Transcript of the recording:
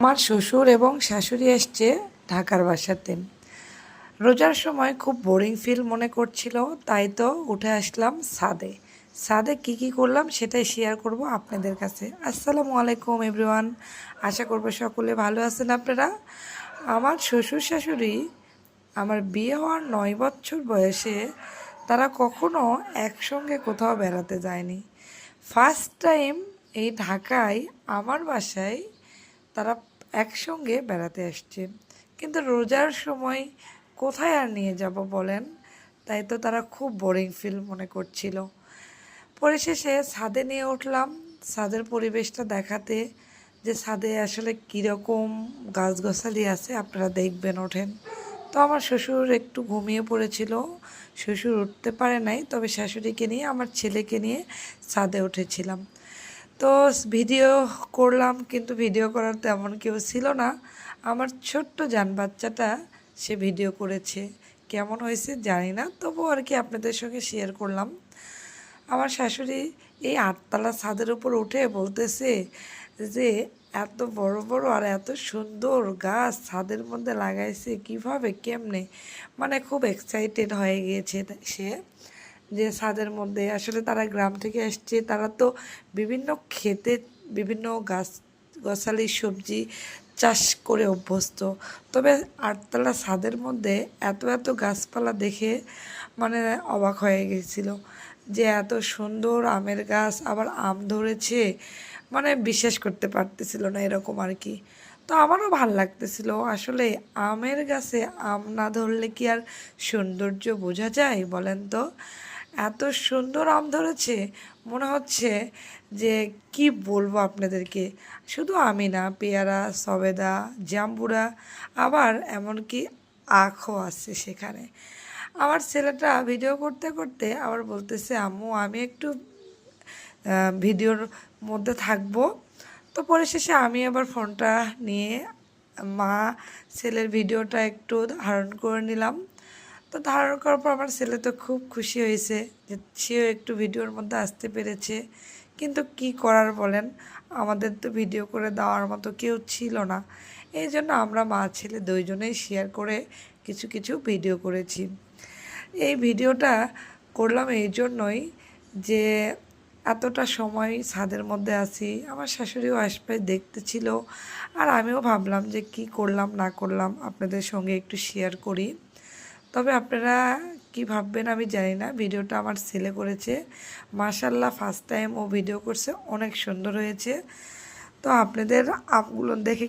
আমার শ্বশুর এবং শাশুড়ি এসছে ঢাকার বাসাতে। রোজার সময় খুব বোরিং ফিল মনে করছিল, তাই তো উঠে আসলাম ছাদে। ছাদে কী করলাম সেটাই শেয়ার করব আপনাদের কাছে। আসসালামু আলাইকুম এভরিওয়ান, আশা করব সকলে ভালো আছেন আপনারা। আমার শ্বশুর শাশুড়ি আমার বিয়ে হওয়ার 9 বছর বয়সে তারা কখনো একসঙ্গে কোথাও বেড়াতে যায়নি। ফার্স্ট টাইম এই ঢাকায় আমার বাসায় তারা একসঙ্গে বেড়াতে আসছে, কিন্তু রোজার সময় কোথায় আর নিয়ে যাব বলেন। তাই তো তারা খুব বোরিং ফিল মনে করছিল। পরিশেষে ছাদে নিয়ে উঠলাম, ছাদের পরিবেশটা দেখাতে, যে ছাদে আসলে কীরকম গাছগাছালি আছে আপনারা দেখবেন ওঠেন। তো আমার শ্বশুর একটু ঘুমিয়ে পড়েছিল, শ্বশুর উঠতে পারে নাই, তবে শাশুড়িকে নিয়ে আমার ছেলেকে নিয়ে ছাদে উঠেছিলাম। তো ভিডিও করলাম, কিন্তু ভিডিও করার তেমন কেউ ছিল না। আমার ছোট্ট জান বাচ্চাটা সে ভিডিও করেছে, কেমন হয়েছে জানি না, তবুও আর কি আপনাদের সঙ্গে শেয়ার করলাম। আমার শাশুড়ি এই 8তলা ছাদের উপর উঠে বলতেছে যে এত বড় বড় আর এত সুন্দর গাছ ছাদের মধ্যে লাগাইছে কিভাবে, কেমনে, মানে খুব এক্সাইটেড হয়ে গিয়েছে সে, যে ছাদের মধ্যে আসলে তারা গ্রাম থেকে এসছে, তারা তো বিভিন্ন ক্ষেতে বিভিন্ন গাছালি সবজি চাষ করে অভ্যস্ত। তবে 8তলা ছাদের মধ্যে এত এত গাছপালা দেখে মানে অবাক হয়ে গেছিল, যে এত সুন্দর আমের গাছ, আবার আম ধরেছে, মানে বিশ্বাস করতে পারতেছিল না এরকম আর কি। তো আমারও ভাল লাগতেছিল, আসলে আমের গাছে আম না ধরলে কি আর সৌন্দর্য বোঝা যায় বলেন তো। এত সুন্দর আম ধরেছে, মনে হচ্ছে যে কি বলবো আপনাদেরকে। শুধু আমি না, পেয়ারা, সবেদা, জাম্বুরা, আবার এমনকি আখও আছে সেখানে। আমার ছেলেটা ভিডিও করতে করতে আবার বলতেছে, আম্মু আমি একটু ভিডিওর মধ্যে থাকবো। তো পরিশেষে আমি আবার ফোনটা নিয়ে মা ছেলের ভিডিওটা একটু ধারণ করে নিলাম। তো ধারণ করার পর আমার ছেলে তো খুব খুশি হয়েছে যে সেও একটু ভিডিওর মধ্যে আসতে পেরেছে। কিন্তু কি করার বলেন, আমাদের তো ভিডিও করে দেওয়ার মতো কেউ ছিল না, এই জন্য আমরা মা ছেলে দুইজনেই শেয়ার করে কিছু কিছু ভিডিও করেছি। এই ভিডিওটা করলাম এই জন্যই যে এতটা সময় ছাদের মধ্যে আছি, আমার শাশুড়িও আশপাশে দেখতেছিল, আর আমিও ভাবলাম যে কি করলাম না করলাম আপনাদের সঙ্গে একটু শেয়ার করি। তবে আপনারা কি ভাববেন আমি জানি না, ভিডিওটা আমার ছেলে করেছে, মাশাআল্লাহ ফার্স্ট টাইম ও ভিডিও করছে, অনেক সুন্দর হয়েছে। তো আপনাদের আপগুলো দেখে